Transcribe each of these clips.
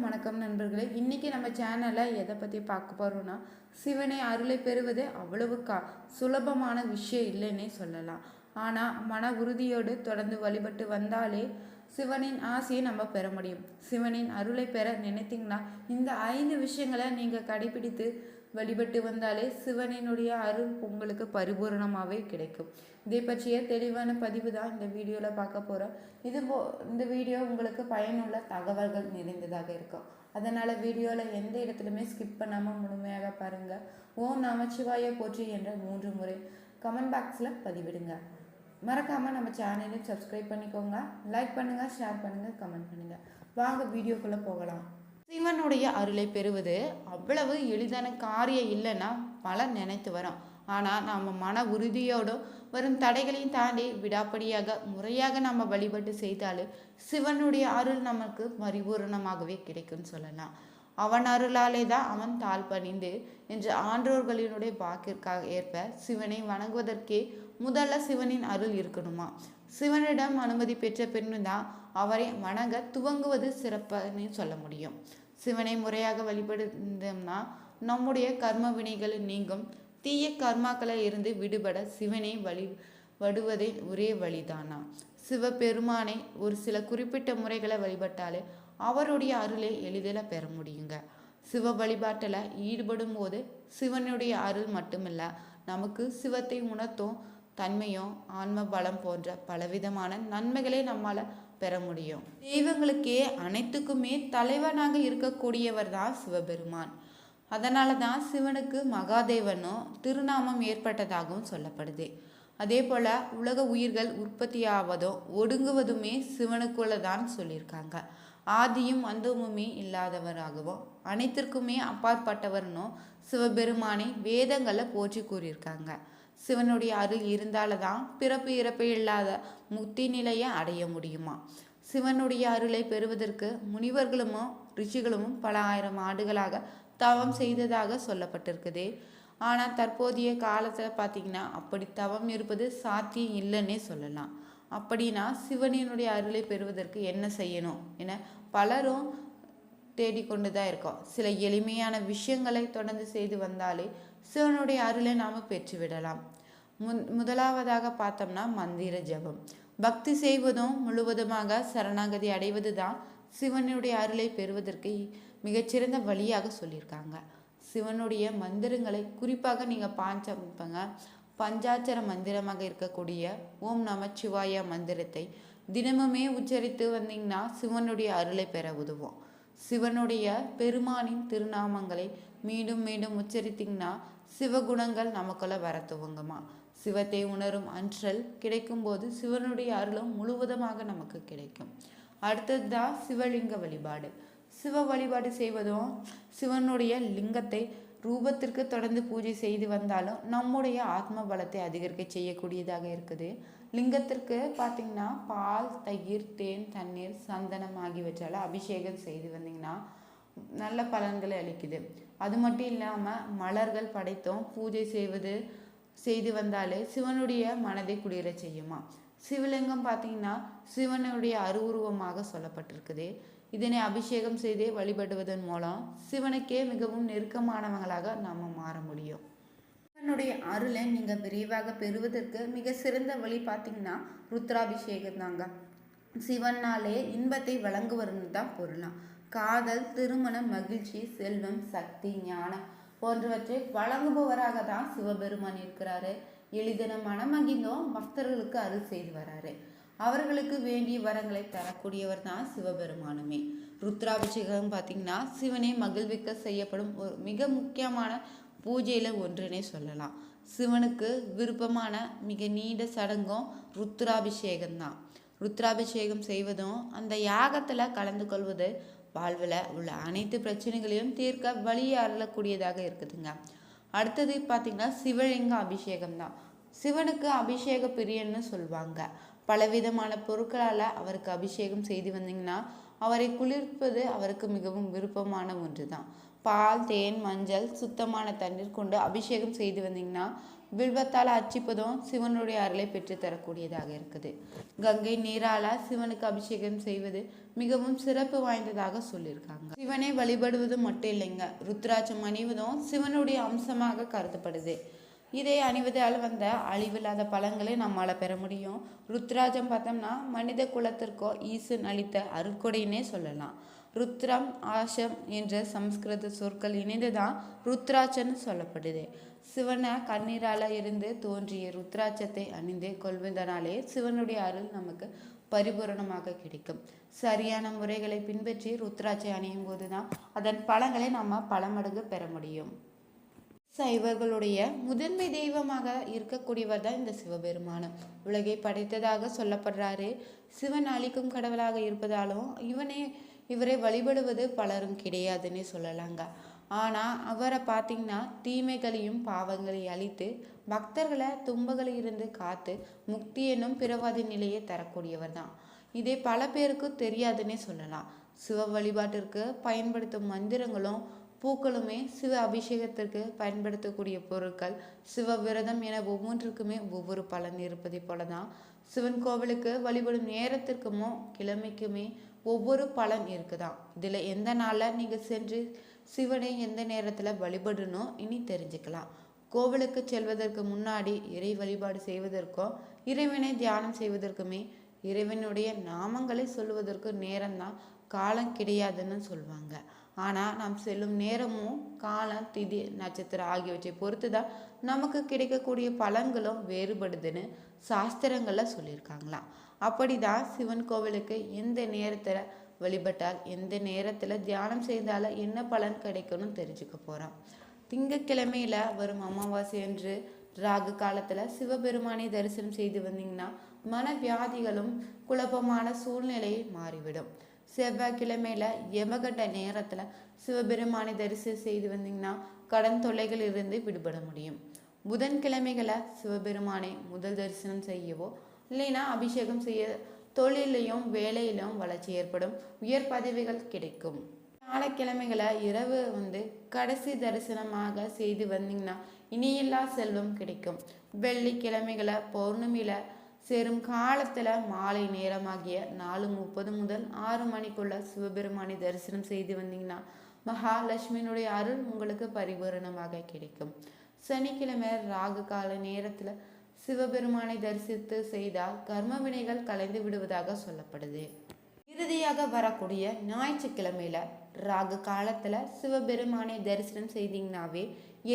வணக்கம் நண்பர்களே. இன்னைக்கு நம்ம சேனலில் எதை பற்றி பார்க்க போகிறோம்னா, சிவனை அருளை பெறுவது அவ்வளவு சுலபமான விஷயம் இல்லைன்னே சொல்லலாம். ஆனால் மன உறுதியோடு தொடர்ந்து வழிபட்டு வந்தாலே சிவனின் ஆசையை நம்ம பெற முடியும். சிவனின் அருளை பெற நினைத்தீங்கன்னா இந்த 5 விஷயங்களை நீங்கள் கடைபிடித்து வழிபட்டு வந்தாலே சிவனினுடைய அருள் உங்களுக்கு பரிபூரணமாகவே கிடைக்கும். இதை பற்றிய தெளிவான பதிவு தான் இந்த வீடியோவில் பார்க்க போகிறோம். இந்த வீடியோ உங்களுக்கு பயனுள்ள தகவல்கள் நிறைந்ததாக இருக்கும். அதனால் வீடியோவில் எந்த இடத்துலையுமே ஸ்கிப் பண்ணாமல் முழுமையாக பாருங்கள். ஓம் நமச்சிவாய போற்றி என்ற 3 முறை கமெண்ட் பாக்ஸில் பதிவிடுங்க. மறக்காமல் நம்ம சேனலையும் சப்ஸ்கிரைப் பண்ணிக்கோங்க. லைக் பண்ணுங்கள், ஷேர் பண்ணுங்கள், கமெண்ட் பண்ணுங்கள். வாங்க வீடியோக்குள்ளே போகலாம். சிவனுடைய அருளை பெறுவது அவ்வளவு எளிதான காரியம் இல்லைன்னா பலர் நினைத்து வரோம். ஆனால் நாம் மன உறுதியோடும் வரும் தடைகளையும் தாண்டி விடாப்படியாக முறையாக நம்ம வழிபட்டு செய்தாலே சிவனுடைய அருள் நமக்கு பரிபூரணமாகவே கிடைக்கும்னு சொல்லலாம். அவன் அருளாலே தான் அவன் தாழ் பணிந்து என்று ஆன்றோர்களினுடைய வாக்கிற்காக ஏற்ப சிவனை வணங்குவதற்கே முதல்ல சிவனின் அருள் இருக்கணுமா. சிவனிடம் அனுமதி பெற்ற பின்னு தான் அவரை வணங்க துவங்குவது சிறப்புன்னு சொல்ல முடியும். சிவனை முறையாக வழிபடுந்தோம்னா நம்முடைய கர்ம வினைகள் நீங்கும். தீய கர்மாக்களை இருந்து விடுபட சிவனை வழிபடுவதே ஒரே வழிதானா. சிவபெருமானை ஒரு சில குறிப்பிட்ட முறைகளை வழிபட்டாலே அவருடைய அருளை எளிதில் பெற முடியுங்க. சிவ வழிபாட்டில் ஈடுபடும் போது சிவனுடைய அருள் மட்டுமில்ல, நமக்கு சிவத்தை உணர்த்தும் தன்மையும் ஆன்ம பலம் போன்ற பலவிதமான நன்மைகளை நம்மால் பெற முடியும். தெய்வங்களுக்கே அனைத்துக்குமே தலைவனாக இருக்கக்கூடியவர் தான் சிவபெருமான். அதனால தான் சிவனுக்கு மகாதேவனும் திருநாமம் ஏற்பட்டதாகவும் சொல்லப்படுது. அதே போல் உலக உயிர்கள் உற்பத்தியாவதும் ஒடுங்குவதுமே சிவனுக்குள்ளதான் சொல்லியிருக்காங்க. ஆதியும் அந்தமுமே இல்லாதவராகவும் அனைத்திற்குமே அப்பாற்பட்டவர்னும் சிவபெருமானை வேதங்களை போற்றி கூறியிருக்காங்க. சிவனுடைய அருள் இருந்தால தான் பிறப்பு இறப்பு இல்லாத முக்தி நிலையை அடைய முடியுமா. சிவனுடைய அருளை பெறுவதற்கு முனிவர்களும் ரிஷிகளும் பல ஆயிரம் ஆண்டுகளாக தவம் செய்ததாக சொல்லப்பட்டிருக்குது. ஆனால் தற்போதைய காலத்தில் பார்த்திங்கன்னா அப்படி தவம் இருப்பது சாத்தியம் இல்லைன்னே சொல்லலாம். அப்படின்னா சிவனினுடைய அருளை பெறுவதற்கு என்ன செய்யணும் என பலரும் தேடிக்கொண்டு தான் இருக்கோம். சில எளிமையான விஷயங்களை தொடர்ந்து செய்து வந்தாலே சிவனுடைய அருளை நாம் பெற்றுவிடலாம். முதலாவதாக பார்த்தோம்னா மந்திர ஜபம். பக்தி செய்வதும் முழுவதுமாக சரணாகதி அடைவது தான் சிவனுடைய அருளை பெறுவதற்கு மிகச்சிறந்த வழியாக சொல்லியிருக்காங்க. சிவனுடைய மந்திரங்களை குறிப்பாக நீங்கள் பஞ்சாட்சர மந்திரமாக இருக்கக்கூடிய ஓம் நமச்சிவாய மந்திரத்தை தினமுமே உச்சரித்து வந்தீங்கன்னா சிவனுடைய அருளை பெற உதவும். சிவனுடைய பெருமானின் திருநாமங்களை மீண்டும் மீண்டும் உச்சரித்தீங்கன்னா சிவகுணங்கள் நமக்குள்ள வர துவங்குமா. சிவத்தை உணரும் அன்றல் கிடைக்கும் போது சிவனுடைய அருளும் முழுவதுமாக நமக்கு கிடைக்கும். அடுத்தது தான் சிவலிங்க வழிபாடு. சிவ வழிபாடு செய்வதும் சிவனுடைய லிங்கத்தை ரூபத்திற்கு தொடர்ந்து பூஜை செய்து வந்தாலும் நம்முடைய ஆத்ம பலத்தை அதிகரிக்க செய்யக்கூடியதாக இருக்குது. லிங்கத்திற்கு பார்த்திங்கன்னா பால், தயிர், தேன், தண்ணீர், சந்தனம் ஆகியவற்றால் அபிஷேகம் செய்து வந்தீங்கன்னா நல்ல பலன்களை அளிக்குது. அது மட்டும் இல்லாமல் மலர்கள் படைத்தும் பூஜை செய்து வந்தாலே சிவனுடைய மனதை குளிர செய்யுமா. சிவலிங்கம் பார்த்திங்கன்னா சிவனுடைய அருவுருவமாக சொல்லப்பட்டிருக்குது. இதனை அபிஷேகம் செய்தே வழிபடுவதன் மூலம் சிவனுக்கே மிகவும் நெருக்கமானவங்களாக நாம் மாற முடியும். சிவனுடைய அருளை நீங்கள் விரைவாக பெறுவதற்கு மிக சிறந்த வழி பார்த்திங்கன்னா ருத்ராபிஷேகம் தாங்க. சிவனாலே இன்பத்தை வழங்குவதுன்னு தான் பொருளாம். காதல், திருமணம், மகிழ்ச்சி, செல்வம், சக்தி, ஞானம் போன்றவற்றை வழங்குபவராக தான் சிவபெருமான் இருக்கிறாரு. எளிதன மனமகிழ்ந்தும் பக்தர்களுக்கு அருள் செய்து வராரு. அவர்களுக்கு வேண்டிய வரங்களை தரக்கூடியவர் தான் சிவபெருமானுமே. ருத்ராபிஷேகம் பார்த்திங்கன்னா சிவனை மகிழ்விக்க செய்யப்படும் ஒரு மிக முக்கியமான பூஜையில் ஒன்றுனே சொல்லலாம். சிவனுக்கு விருப்பமான மிக நீண்ட சடங்கும் ருத்ராபிஷேகம்தான். ருத்ராபிஷேகம் செய்வதும் அந்த யாகத்தில் கலந்து கொள்வது வாழ்வில் உள்ள அனைத்து பிரச்சனைகளையும் தீர்க்க வழியை அருளக்கூடியதாக இருக்குதுங்க. அடுத்தது பார்த்திங்கன்னா சிவலிங்க அபிஷேகம் தான். சிவனுக்கு அபிஷேக பிரியன்னு சொல்லுவாங்க. பலவிதமான பொருட்களால் அவருக்கு அபிஷேகம் செய்து வந்தீங்கன்னா அவரை குளிர்ப்பது அவருக்கு மிகவும் விருப்பமான ஒன்று தான். பால், தேன், மஞ்சள், சுத்தமான தண்ணீர் கொண்டு அபிஷேகம் செய்து வந்தீங்கன்னா வில்வத்தால் அர்ச்சிப்பதும் சிவனுடைய அருளை பெற்று தரக்கூடியதாக இருக்குது. கங்கை நீரால சிவனுக்கு அபிஷேகம் செய்வது மிகவும் சிறப்பு வாய்ந்ததாக சொல்லியிருக்காங்க. சிவனை வழிபடுவது மட்டும் இல்லைங்க, ருத்ராட்சம் அணிவதும் சிவனுடைய அம்சமாக கருதப்படுது. இதை அணிவதால் வந்த அழிவில்லாத பலன்களை நம்மால் பெற முடியும். ருத்ராஜம் பார்த்தோம்னா மனித குலத்திற்கோ ஈசன் அளித்த அருட்கொடையினே சொல்லலாம். ருத்ரம், ஆஷம் என்ற சம்ஸ்கிருத சொற்கள் இணைந்துதான் ருத்ராட்சன்னு சொல்லப்படுது. சிவனை கண்ணீரால இருந்து தோன்றிய ருத்ராட்சத்தை அணிந்து கொள்வதனாலே சிவனுடைய அருள் நமக்கு பரிபூரணமாக கிடைக்கும். சரியான முறைகளை பின்பற்றி ருத்ராட்சை அணியும் போதுதான் அதன் பலன்களை நம்ம பல மடங்கு பெற முடியும். இவர்களுடைய முதன்மை தெய்வமாக இருக்கக்கூடியவர் தான் இந்த சிவபெருமானம். உலகை படைத்ததாக சொல்லப்படுறாரு. சிவன் அளிக்கும் கடவுளாக இருப்பதாலும் இவரை வழிபடுவது பலரும் கிடையாதுன்னு சொல்லலாங்க. ஆனால் அவரை பார்த்தீங்கன்னா தீமைகளையும் பாவங்களை அழித்து பக்தர்களை துன்பங்களில் இருந்து காத்து முக்தி என்னும் பிறவாதி நிலையை தரக்கூடியவர் தான். இதை பல பேருக்கு தெரியாதுன்னே சொல்லலாம். சிவ வழிபாட்டிற்கு பயன்படுத்தும் மந்திரங்களும் பூக்களுமே சிவ அபிஷேகத்திற்கு பயன்படுத்தக்கூடிய பொருட்கள், சிவ விரதம் என ஒவ்வொன்றுக்குமே ஒவ்வொரு பலன் இருப்பதை போலதான் சிவன் கோவிலுக்கு வழிபடும் நேரத்திற்குமோ கிழமைக்குமே ஒவ்வொரு பலன் இருக்குதான். இதில் எந்த நாளில் நீங்கள் சென்று சிவனை எந்த நேரத்தில் வழிபடணும் இனி தெரிஞ்சுக்கலாம். கோவிலுக்கு செல்வதற்கு முன்னாடி இறை வழிபாடு செய்வதற்கோ இறைவனை தியானம் செய்வதற்குமே இறைவனுடைய நாமங்களை சொல்லுவதற்கு நேரம்தான் காலம் கிடையாதுன்னு சொல்லுவாங்க. ஆனால் நாம் செல்லும் நேரமும் காலம், திதி, நட்சத்திரம் ஆகியவற்றை பொறுத்து தான் நமக்கு கிடைக்கக்கூடிய பலன்களும் வேறுபடுதுன்னு சாஸ்திரங்களில் சொல்லியிருக்காங்களாம். அப்படிதான் சிவன் கோவிலுக்கு எந்த நேரத்தில் வழிபட்டால் எந்த நேரத்தில் தியானம் செய்தால என்ன பலன் கிடைக்கும்னு தெரிஞ்சுக்க போகிறோம். திங்கட்கிழமையில வரும் அமாவாசை என்று ராகு காலத்தில் சிவபெருமானை தரிசனம் செய்து வந்தீங்கன்னா மன வியாதிகளும் குழப்பமான சூழ்நிலையை மாறிவிடும். செவ்வாய்க்கிழமையில யமகண்ட நேரத்தில் சிவபெருமானை தரிசனம் செய்து வந்தீங்கன்னா கடன் தொல்லைகள் இருந்து விடுபட முடியும். புதன்கிழமைகளை சிவபெருமானை முதல் தரிசனம் செய்யவோ இல்லைன்னா அபிஷேகம் செய்ய தொழிலையும் வேலையிலும் வளர்ச்சி ஏற்படும், உயர் பதவிகள் கிடைக்கும். வியாழக்கிழமைகளை இரவு கடைசி தரிசனமாக செய்து வந்தீங்கன்னா இனியில்லா செல்வம் கிடைக்கும். வெள்ளிக்கிழமைகளை பௌர்ணமியில சேரும் காலத்துல மாலை நேரமாகிய 4:30 முதல் 6 மணிக்குள்ள சிவபெருமானை தரிசனம் செய்து வந்தீங்கன்னா மகாலட்சுமியினுடைய அருள் உங்களுக்கு பரிபூரணமாக கிடைக்கும். சனிக்கிழமை ராகு கால நேரத்துல சிவபெருமானை தரிசித்து செய்தால் கர்ம வினைகள் கலைந்து விடுவதாக சொல்லப்படுது. இறுதியாக வரக்கூடிய ஞாயிற்றுக்கிழமையில ராகு காலத்துல சிவபெருமானை தரிசனம் செய்தீங்கன்னாவே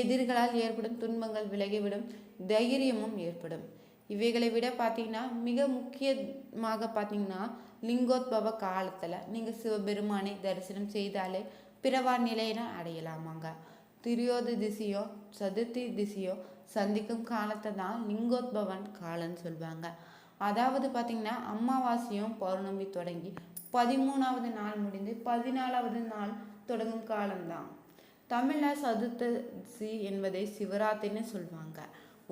எதிரிகளால் ஏற்படும் துன்பங்கள் விலகிவிடும், தைரியமும் ஏற்படும். இவைகளை விட பார்த்தீங்கன்னா மிக முக்கியமாக பார்த்தீங்கன்னா லிங்கோத்பவ காலத்தில் நீங்கள் சிவபெருமானை தரிசனம் செய்தாலே பிறவா நிலையினை அடையலாமாங்க. திரியோத திசையோ சதுர்த்தி திசையோ சந்திக்கும் காலத்தை தான் லிங்கோத்பவன் காலன்னு சொல்லுவாங்க. அதாவது பார்த்தீங்கன்னா அமாவாசையும் பௌர்ணமி தொடங்கி 13வது நாள் முடிந்து 14வது நாள் தொடங்கும் காலம்தான். தமிழில் சதுர்த்தசி என்பதை சிவராத்திரின்னு சொல்லுவாங்க.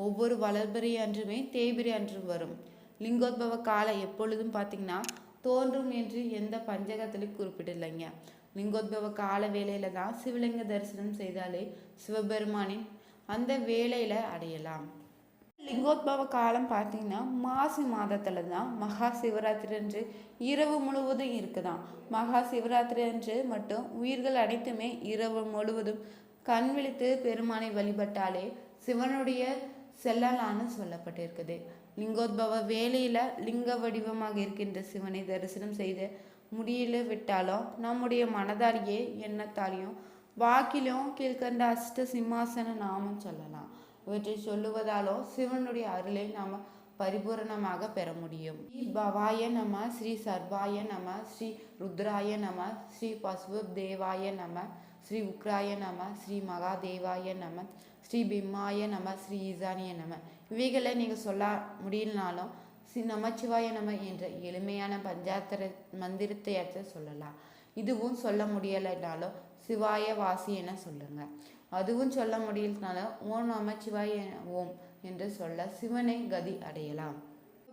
ஒவ்வொரு வளர்பிறை அன்றுமே தேய்பிறை அன்றும் வரும். லிங்கோத்பவ காலம் எப்பொழுதும் பார்த்தீங்கன்னா தோன்றும் என்று எந்த பஞ்சகத்திலையும் குறிப்பிடலைங்க. லிங்கோத்பவ கால வேளையில தான் சிவலிங்க தரிசனம் செய்தாலே சிவபெருமானின் அந்த வேளையில அடையலாம். லிங்கோத்பவ காலம் பார்த்தீங்கன்னா மாசி மாதத்துல தான் மகா சிவராத்திரி அன்று இரவு முழுவதும் இருக்குதான். மகா சிவராத்திரி அன்று மட்டும் உயிர்கள் அனைத்துமே இரவு முழுவதும் கண் விழித்து பெருமானை வழிபட்டாலே சிவனுடைய செல்லலான்னு சொல்லப்பட்டிருக்குது. லிங்கோத்பவ வேலையில லிங்க வடிவமாக இருக்கின்ற சிவனை தரிசனம் செய்த முடியல விட்டாலும் நம்முடைய மனதாலேயே எண்ணத்தாலையும் வாக்கிலும் கீழ்கண்ட அஷ்ட சிம்மாசன நாமம் சொல்லலாம். இவற்றை சொல்லுவதாலோ சிவனுடைய அருளை நாம பரிபூரணமாக பெற முடியும். ஸ்ரீ பவாய நம, ஸ்ரீ சர்வாய நம, ஸ்ரீ ருத்ராய நம, ஸ்ரீ பசுவ தேவாய நம, ஸ்ரீ உக்ராய நம, ஸ்ரீ மகாதேவாய நம, ஸ்ரீ பிம்மாய நம, ஸ்ரீ ஈசானிய நம. இவைகளை நீங்கள் சொல்ல முடியலனாலும் ஸ்ரீ நமச்சிவாய நம என்ற எளிமையான பஞ்சாத்திர மந்திரத்தை சொல்லலாம். இதுவும் சொல்ல முடியலைனாலும் சிவாய வாசி என சொல்லுங்க. அதுவும் சொல்ல முடியலனாலும் ஓம் நமச்சிவாய ஓம் என்று சொல்ல சிவனை கதி அடையலாம்.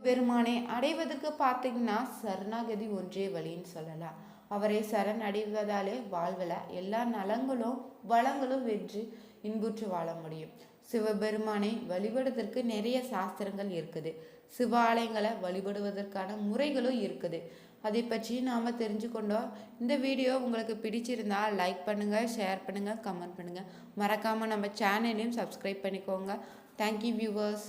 பெருமானை அடைவதற்கு பார்த்தீங்கன்னா சரணாகதி ஒன்றே வழின்னு சொல்லலாம். அவரை சரணடைவதாலே வாழ்வில் எல்லா நலங்களும் வளங்களும் வென்று இன்புற்று வாழ முடியும். சிவபெருமானை வழிபடுவதற்கு நிறைய சாஸ்திரங்கள் இருக்குது. சிவாலயங்களை வழிபடுவதற்கான முறைகளும் இருக்குது. அதை பற்றி நாம் தெரிஞ்சுக்கொண்டோம். இந்த வீடியோ உங்களுக்கு பிடிச்சிருந்தா லைக் பண்ணுங்கள், ஷேர் பண்ணுங்கள், கமெண்ட் பண்ணுங்கள். மறக்காமல் நம்ம சேனலையும் சப்ஸ்கிரைப் பண்ணிக்கோங்க. Thank you viewers.